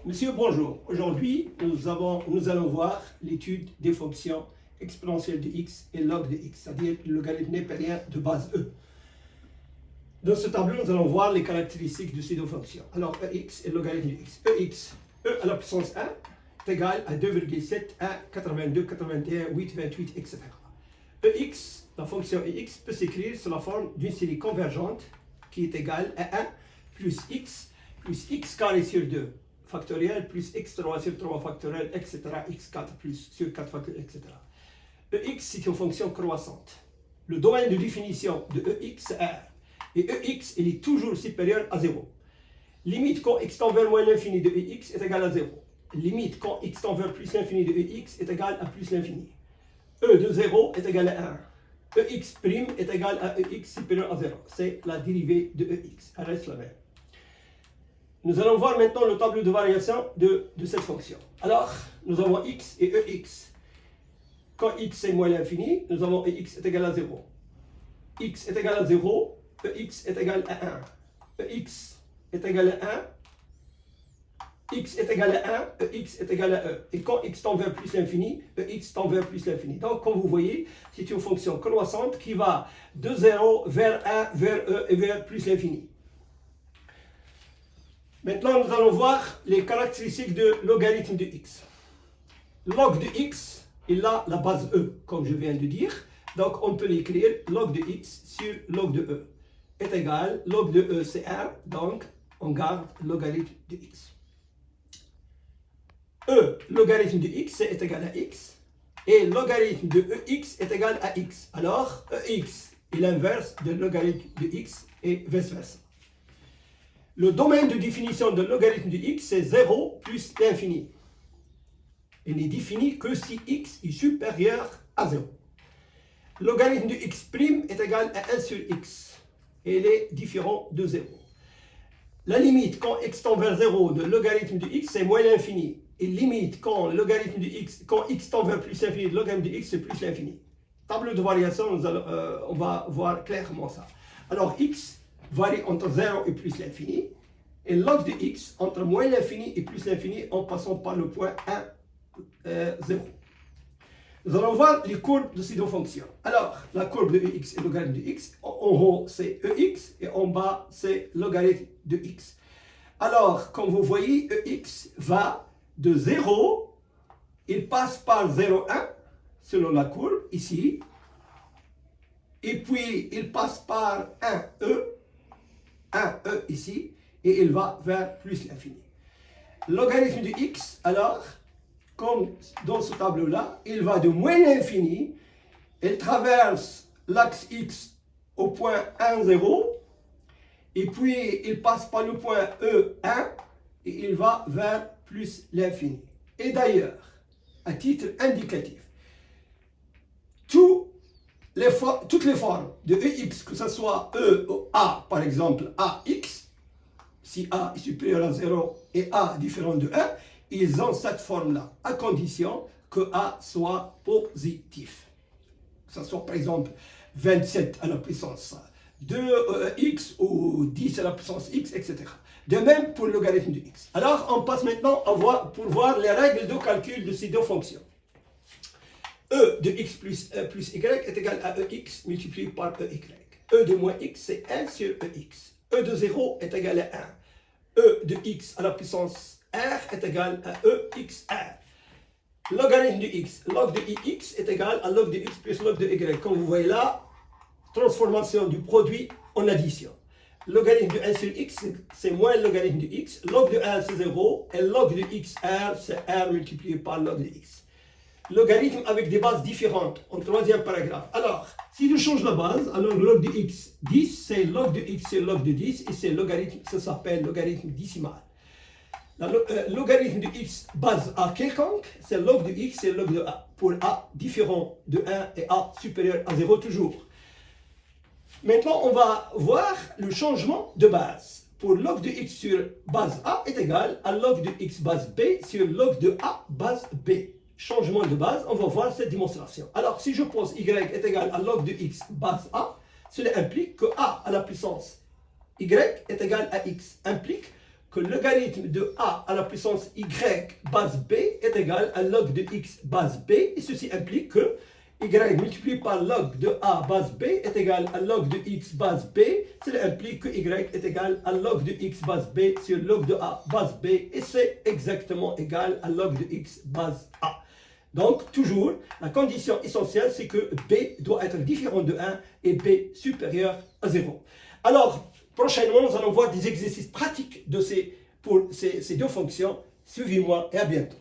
Monsieur, bonjour. Aujourd'hui, nous allons voir l'étude des fonctions exponentielles de x et log de x, c'est-à-dire le logarithme népérien de base E. Dans ce tableau, nous allons voir les caractéristiques de ces deux fonctions. Alors, ex et le logarithme de x. Ex, e à la puissance 1 est égal à 2,7, 1, 82, 81, 8, 28, etc. Ex, la fonction ex, peut s'écrire sous la forme d'une série convergente qui est égale à 1 plus x carré sur 2 factoriel plus x3 sur 3 factoriel, etc. x4 plus sur 4 factoriel, etc. Ex, c'est une fonction croissante. Le domaine de définition de ex est R. Et ex, il est toujours supérieur à 0. Limite quand x tend vers moins l'infini de ex est égal à 0. Limite quand x tend vers plus l'infini de ex est égal à plus l'infini. E de 0 est égal à 1. Ex' est égal à ex supérieur à 0. C'est la dérivée de ex. Elle reste la même. Nous allons voir maintenant le tableau de variation de cette fonction. Alors, nous avons x et ex. Quand x est moins l'infini, nous avons ex est égal à 0. X est égal à 0, ex est égal à 1. Ex est égal à 1, x est égal à 1, ex est égal à e. Et quand x tend vers plus l'infini, ex tend vers plus l'infini. Donc, comme vous voyez, c'est une fonction croissante qui va de 0 vers 1, vers e et vers plus l'infini. Maintenant, nous allons voir les caractéristiques de logarithme de x. Log de x, il a la base e, comme je viens de dire. Donc, on peut l'écrire log de x sur log de e est égal, log de e c'est 1, donc on garde logarithme de x. E, logarithme de x, est égal à x, et logarithme de ex est égal à x. Alors, ex est l'inverse de logarithme de x et vice-versa. Le domaine de définition de logarithme de x, c'est 0 plus l'infini. Il n'est défini que si x est supérieur à 0. Logarithme de x' est égal à 1 sur x. Et il est différent de 0. La limite quand x tend vers 0 de logarithme de x, c'est moins l'infini. Et limite quand logarithme de x, quand x tend vers plus l'infini de logarithme de x, c'est plus l'infini. Tableau de variation, on va voir clairement ça. Alors x varie entre 0 et plus l'infini, et log de x entre moins l'infini et plus l'infini en passant par le point 1, 0. Nous allons voir les courbes de ces deux fonctions. Alors, la courbe de ex et logarithme de x, en haut c'est ex et en bas c'est logarithme de x. Alors, comme vous voyez, ex va de 0, il passe par 0, 1, selon la courbe, ici, et puis il passe par 1e ici, et il va vers plus l'infini. Logarithme de x, alors, comme dans ce tableau-là, il va de moins l'infini, il traverse l'axe x au point 1, 0, et puis il passe par le point E1, et il va vers plus l'infini. Et d'ailleurs, à titre indicatif, toutes les formes de ex, que ce soit e ou a, par exemple ax, si a est supérieur à 0 et a différent de 1, ils ont cette forme-là, à condition que a soit positif. Que ce soit par exemple 27 à la puissance 2x ou 10 à la puissance x, etc. De même pour le logarithme de x. Alors, on passe maintenant pour voir les règles de calcul de ces deux fonctions. E de x plus y est égal à ex multiplié par ey. E de moins x, c'est 1 sur ex. E de 0 est égal à 1. E de x à la puissance r est égal à exr. Logarithme de x, log de ix est égal à log de x plus log de y. Comme vous voyez là, transformation du produit en addition. Logarithme de 1 sur x, c'est moins le logarithme de x. Log de 1, c'est 0. Et log de xr, c'est r multiplié par log de x. Logarithme avec des bases différentes, en troisième paragraphe. Alors, si je change la base, alors log de x, 10, c'est log de x, c'est log de 10, et c'est logarithme, ça s'appelle logarithme décimal. Logarithme de x base a quelconque, c'est log de x, c'est log de a. Pour a différent de 1 et a supérieur à 0 toujours. Maintenant, on va voir le changement de base. Pour log de x sur base a est égal à log de x base b sur log de a base b. Changement de base, on va voir cette démonstration. Alors, si je pose y est égal à log de x base a, cela implique que a à la puissance y est égal à x, implique que que le logarithme de a à la puissance y base b est égal à log de x base b, et ceci implique que y multiplié par log de a base b est égal à log de x base b. Cela implique que y est égal à log de x base b sur log de a base b, et c'est exactement égal à log de x base a. Donc, toujours, la condition essentielle, c'est que b doit être différent de 1 et b supérieur à 0. Alors, prochainement, nous allons voir des exercices pratiques pour ces deux fonctions. Suivez-moi et à bientôt.